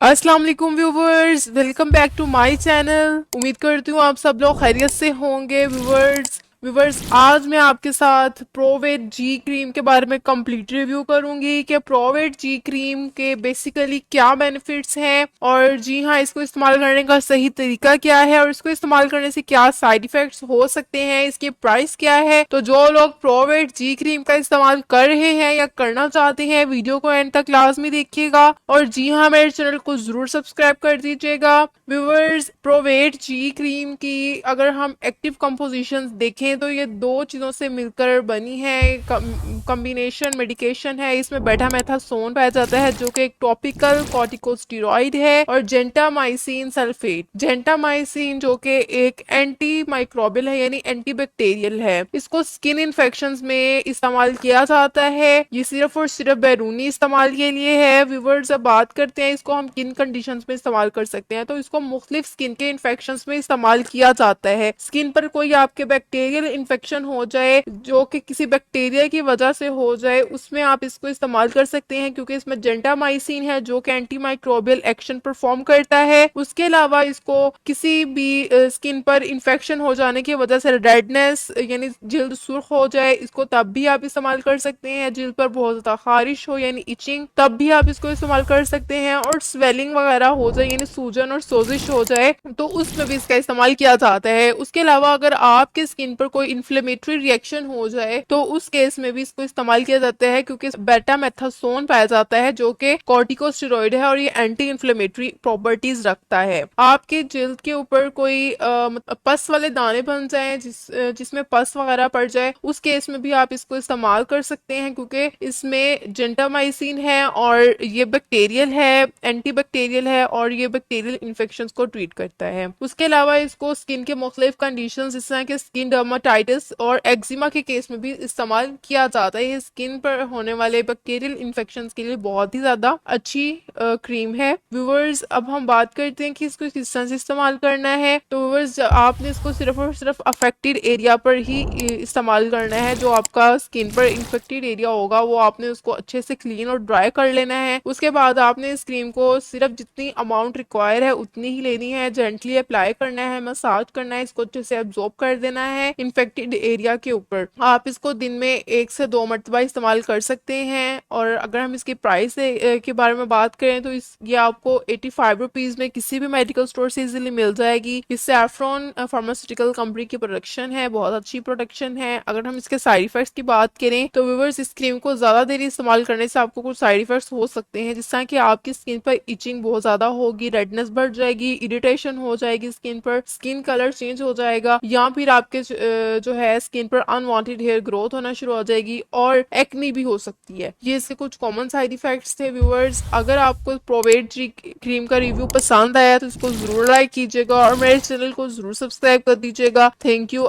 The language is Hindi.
अस्सलाम वालेकुम viewers, welcome back to my channel. उम्मीद करती हूँ आप सब लोग खैरियत से होंगे। व्यूवर्स आज मैं आपके साथ प्रोवेट जी क्रीम के बारे में कंप्लीट रिव्यू करूंगी कि प्रोवेट जी क्रीम के बेसिकली क्या बेनिफिट्स हैं और जी हाँ, इसको इस्तेमाल करने का सही तरीका क्या है और इसको इस्तेमाल करने से क्या साइड इफेक्ट्स हो सकते हैं, इसकी प्राइस क्या है। तो जो लोग प्रोवेट जी क्रीम का इस्तेमाल कर रहे हैं या करना चाहते हैं, वीडियो को एंड तक लाजमी देखिएगा और जी हाँ, मेरे चैनल को जरूर सब्सक्राइब कर दीजिएगा। व्यूवर्स, प्रोवेट जी क्रीम की अगर हम एक्टिव कंपोजिशन देखें तो ये दो चीजों से मिलकर बनी है। कॉम्बिनेशन मेडिकेशन है। इसमें बेटामेथासोन पाया जाता है जो कि एक टॉपिकल कॉर्टिकोस्टेरॉइड है और जेंटामाइसिन सल्फेट। जेंटामाइसिन जो कि एक एंटी माइक्रोबियल है यानी एंटीबैक्टीरियल है। इसको स्किन इन्फेक्शन में इस्तेमाल किया जाता है। ये सिर्फ और सिर्फ बैरूनी इस्तेमाल के लिए है। व्यूवर्स, अब बात करते हैं इसको हम किन कंडीशंस में इस्तेमाल कर सकते हैं। तो इसको मुख्तलिफ स्किन के इन्फेक्शंस में इस्तेमाल किया जाता है। स्किन पर कोई आपके बैक्टीरियल इन्फेक्शन हो जाए जो कि किसी बैक्टीरिया की वजह से हो जाए, उसमें आप इसको इस्तेमाल कर सकते हैं क्योंकि इसमें जेंटामाइसिन है जो कि एंटी माइक्रोबियल एक्शन परफॉर्म करता है। उसके अलावा इसको किसी भी स्किन पर इन्फेक्शन हो जाने की वजह से रेडनेस यानी जिल्द सुर्ख हो जाए, इसको तब भी आप इस्तेमाल कर सकते हैं। जिल्द पर बहुत ज्यादा खारिश हो यानी इचिंग, तब भी आप इसको इस्तेमाल कर सकते हैं। और स्वेलिंग वगैरह हो जाए यानी सूजन और सोजिश हो जाए तो उसमें भी इसका इस्तेमाल किया जाता है। उसके अलावा अगर आपके स्किन पर कोई इन्फ्लेमेटरी रिएक्शन हो जाए तो उस केस में भी इसको इस्तेमाल किया जाता है क्योंकि बेटामेथासोन पाया जाता है जो कि कॉर्टिकोस्टेरॉइड है और ये एंटी इन्फ्लेमेटरी प्रॉपर्टीज रखता है। आपके जिल्द के ऊपर कोई पस वाले दाने बन जाए जिसमें पस वगैरह पड़ जाए, उस केस में भी आप इसको इस्तेमाल कर सकते हैं क्योंकि इसमें जेंटामाइसिन है और ये बैक्टीरियल है, एंटीबैक्टीरियल है और ये बैक्टीरियल इन्फेक्शंस को ट्रीट करता है। उसके अलावा इसको स्किन के मुख्तलिफ कंडीशंस जिस तरह के स्किन डर्माटाइटिस और एक्जिमा के केस में भी इस्तेमाल किया जाता है। ये स्किन पर होने वाले बैक्टीरियल इन्फेक्शंस के लिए बहुत ही ज्यादा अच्छी क्रीम है। व्यूवर्स, अब हम बात करते हैं कि इसको किस तरह से इस्तेमाल करना है। तो व्यूवर्स, आपने इसको सिर्फ और सिर्फ अफेक्टेड एरिया पर ही इस्तेमाल करना है। जो आपका स्किन पर इन्फेक्टेड एरिया होगा वो आपने उसको अच्छे से क्लीन और ड्राई कर लेना है। उसके बाद आपने इस क्रीम को सिर्फ जितनी अमाउंट रिक्वायर है उतनी ही लेनी है, जेंटली अप्लाई करना है, मसाज करना है, इसको अच्छे से एब्जॉर्ब कर देना है इन्फेक्टेड एरिया के ऊपर। आप इसको दिन में 1 से 2 मरतबा इस्तेमाल कर सकते हैं। और अगर हम इसकी प्राइस के बारे में बात करें तो ये आपको 85 रुपीज में किसी भी मेडिकल स्टोर से इजीली मिल जाएगी। इस सैफ्रॉन फार्मास्यूटिकल कंपनी की प्रोडक्शन है, बहुत अच्छी प्रोडक्शन है। अगर हम इसके साइड इफेक्ट्स की बात करें तो व्यूअर्स, इस क्रीम को ज्यादा देर इस्तेमाल करने से आपको कुछ साइड इफेक्ट्स हो सकते हैं, जिस तरह कि आपकी स्किन पर इचिंग बहुत ज्यादा होगी, रेडनेस बढ़ जाएगी, इरिटेशन हो जाएगी स्किन पर, स्किन कलर चेंज हो जाएगा या फिर आपके जो है स्किन पर अनवांटेड हेयर ग्रोथ होना शुरू हो जाएगी और एक्नी भी हो सकती है। ये इसके कुछ कॉमन साइड इफेक्ट्स थे। व्यूअर्स, अगर आपको प्रोवेट जी क्रीम का रिव्यू पसंद आया तो इसको जरूर लाइक कीजिएगा और मेरे चैनल को जरूर सब्सक्राइब कर दीजिएगा। Thank you.